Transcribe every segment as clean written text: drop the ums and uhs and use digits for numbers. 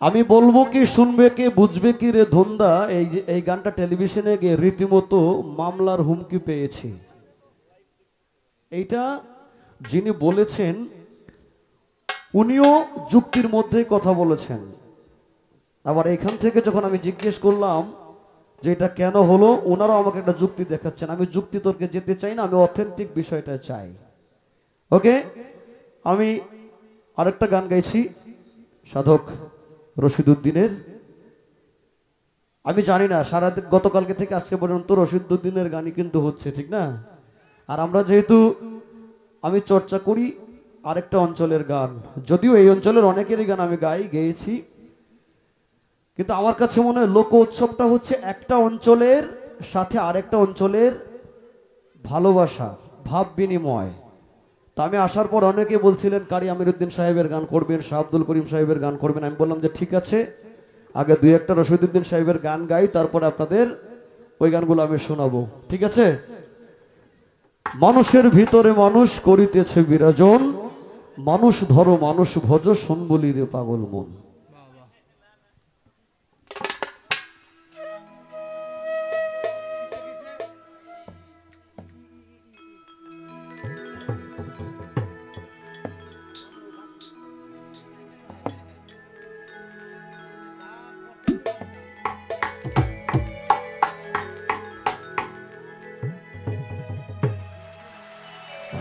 আমি বলবো কি শুনবে কি বুঝবে কি রে ধন্দা, এই গানটা টেলিভিশনে গিয়ে রীতিমতো মামলার হুমকি পেয়েছি। এইটা যিনি বলেছেন উনিও যুক্তির মধ্যেই কথা বলেছেন। আবার এখান থেকে যখন আমি জিজ্ঞেস করলাম যে এটা কেন হলো, ওনারাও আমাকে একটা যুক্তি দেখাচ্ছেন। আমি যুক্তি তর্কে যেতে চাই না, আমি অথেন্টিক বিষয়টা চাই। ওকে, আমি আরেকটা গান গাইছি সাধক রশিদউদ্দিনের। আমি জানি না সারা গতকালকে থেকে আজকে পর্যন্ত রশিদউদ্দিনের গানই কিন্তু হচ্ছে, ঠিক না? আর আমরা যেহেতু আমি চর্চা করি আরেকটা অঞ্চলের গান, যদিও এই অঞ্চলের অনেকেরই গান আমি গেয়েছি, কিন্তু আমার কাছে মনে হয় লোক উৎসবটা হচ্ছে একটা অঞ্চলের সাথে আরেকটা অঞ্চলের ভালোবাসা, ভাব বিনিময়। তা আমি আসার পর অনেকে বলছিলেন কারি আমিরউদ্দিন সাহেবের গান করবেন, শাহ আব্দুল করিম সাহেবের গান করবেন। আমি বললাম যে ঠিক আছে, আগে দুই একটা রশিদউদ্দিন সাহেবের গান গাই, তারপরে আপনাদের ওই গানগুলো আমি শোনাবো, ঠিক আছে? মানুষের ভিতরে মানুষ করিতেছে বিরাজন, মানুষ ধরো মানুষ ভজ, শোন বলি রে পাগল মন।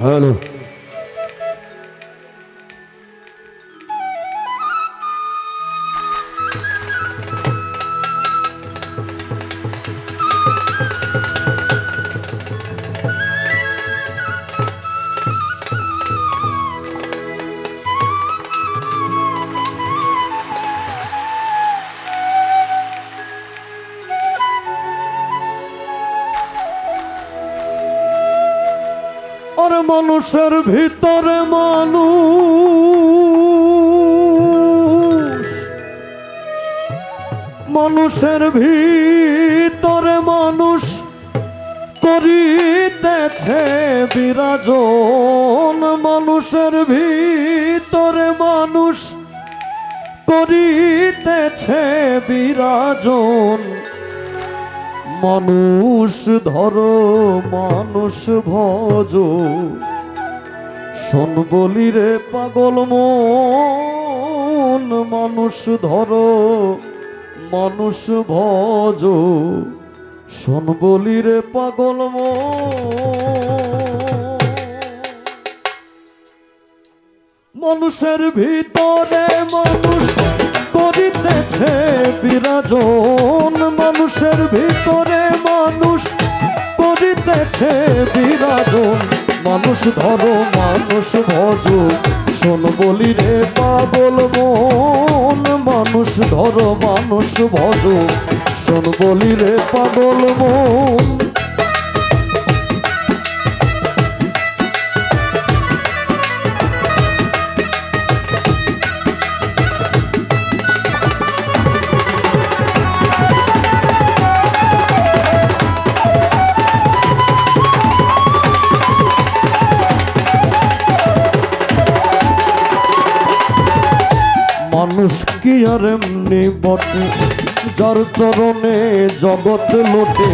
হ্যালো, মানুষের ভিতরে মানুষ, মানুষের ভিতরে মানুষ করিতেছে বিরাজন, মানুষের ভিতরে মানুষ করিতেছে বিরাজন, মানুষ ধরো মানুষ ভজ, শোন বলি রে পাগল মন, মানুষ ধরো মানুষ ভজ, শোন বলি রে পাগল মন। মানুষের ভিতরে মানুষ করিতেছে বিরাজন, মানুষের ভিতরে মানুষ করিতেছে বিরাজন, মানুষ ধরো মানুষ ভজ, শোন বলি রে পাগল মন, মানুষ ধরো মানুষ ভজ, শোন বলি রে পাগল মন। মানুষ কি আর এমনি বটে, যার চরণে জগৎ লোটে,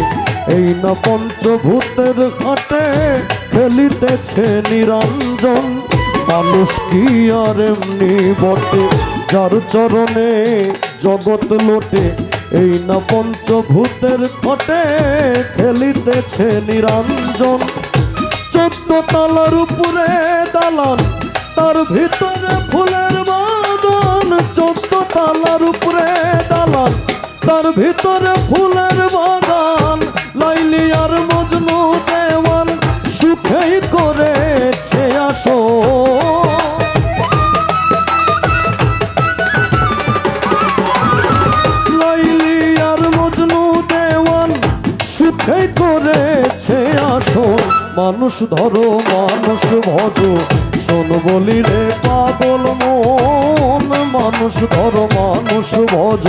এই না পঞ্চভূতের খাটে খেলিতেছে নিরঞ্জন। মানুষ কি আর এমনি বটে, যার চরণে জগৎ লোটে, এই না পঞ্চভূতের খাটে খেলিতেছে নিরঞ্জন। 14 তলার উপরে দালান, তার ভিতরে ফুলের বাগান, 14 তলার উপরে দালান, তার ভিতরে ফুলের বাগান, লাইলি আর মজনু দেওয়ান সুখেই করেছে আসো, লাইলি আর মজনু দেওয়ান সুখেই করেছে আসো, মানুষ ধরো মানুষ ভজ, শোন বলি রে পাগল মন, মানুষ ধরো মানুষ ভজ,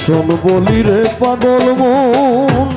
শোন বলি রে পাগল মন।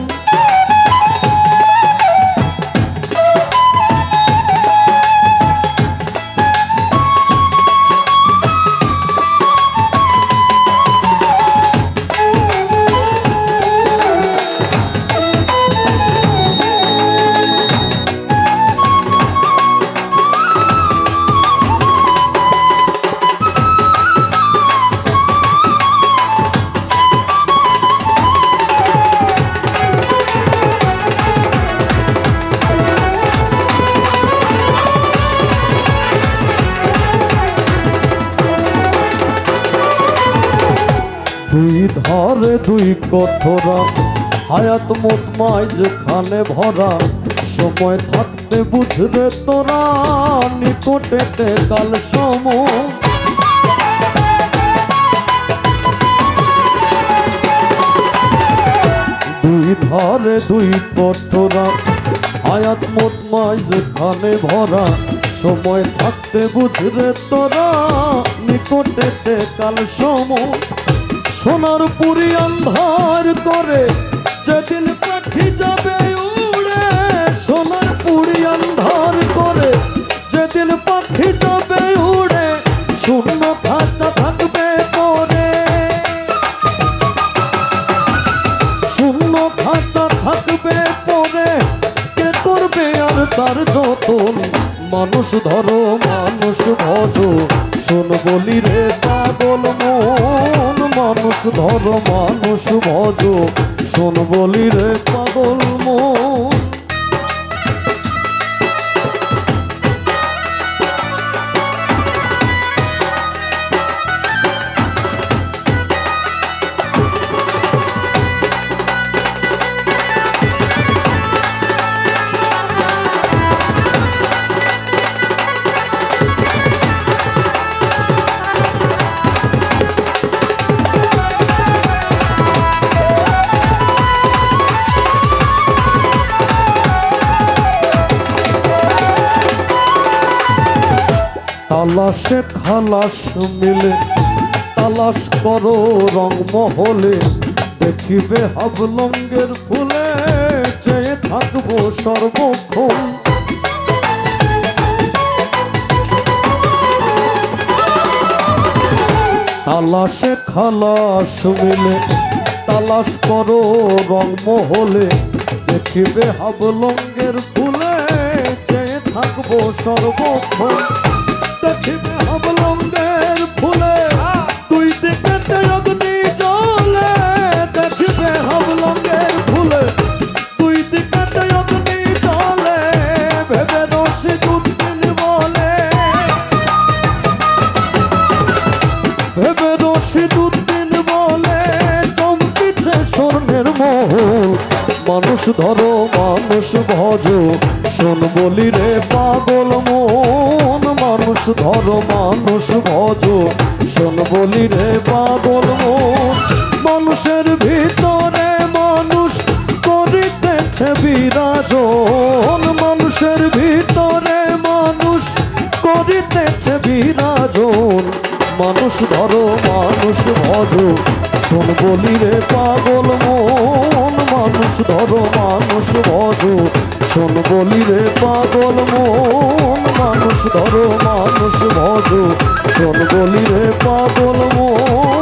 দুই ধারে দুই কঠোরা হায়াত মুতমায় যেখানে ভরা সময় থাকতে বুঝবে তোরা নিকটেতে কাল সময় দুই ধারে দুই কঠোরা হায়াত মুতমায় যেখানে ভরা সময় থাকতে বুঝবে তোরা নিকটেতে কাল সময় সোনার পুরি আন্ধার করে যেদিন পাখি যাবে উড়ে সোনার পুরি আন্ধার করে যেদিন পাখি যাবে উড়ে শূন্য খাঁচা থাকবে পরে শূন্য খাঁচা থাকবে পরে কে করবে আর তার যতন মানুষ ধরো মানুষ ভজো শোন বলি রে পাগল মন মানুষ ধরো মানুষ ভজো শোন বলি রে পাগল মন তালাশে খালাস মিলে তালাশ করো রং মহলে দেখিবে হাবলঙ্গের ফুলে চেয়ে থাকবো সর্বক্ষণ তালাশে খালাস মিলে তালাশ করো রং মহলে দেখিবে হাবলঙ্গের ফুলে চেয়ে থাকবো সর্বক্ষণ দেখিবে হাবলঙ্গের ফুলে তুই দিকেতে অগ্নি জ্বলে দেখিবে হাবলঙ্গের ফুলে তুই দিকেতে অগ্নি জ্বলে ভেবে রশিদুদ্দিন বলে ভেবে রশিদুদ্দিন বলে চমকিছে স্বর্ণের মহল মানুষ ধরো মানুষ ভজো শোন বলি রে পাগল মন মানুষ ধরো মানুষ ভজো শোন বলি রে পাগল মন মানুষের ভিতরে মানুষ করিতেছে বিরাজন মানুষের ভিতরে মানুষ করিতেছে বিরাজন মানুষ ধরো মানুষ ভজো শোন বলি রে পাগল মন মানুষ ধরো মানুষ ভজো শোন বলি রে পাগল মন মানুষ ধরো মানুষ ভজো শোন বলি রে পাগল মন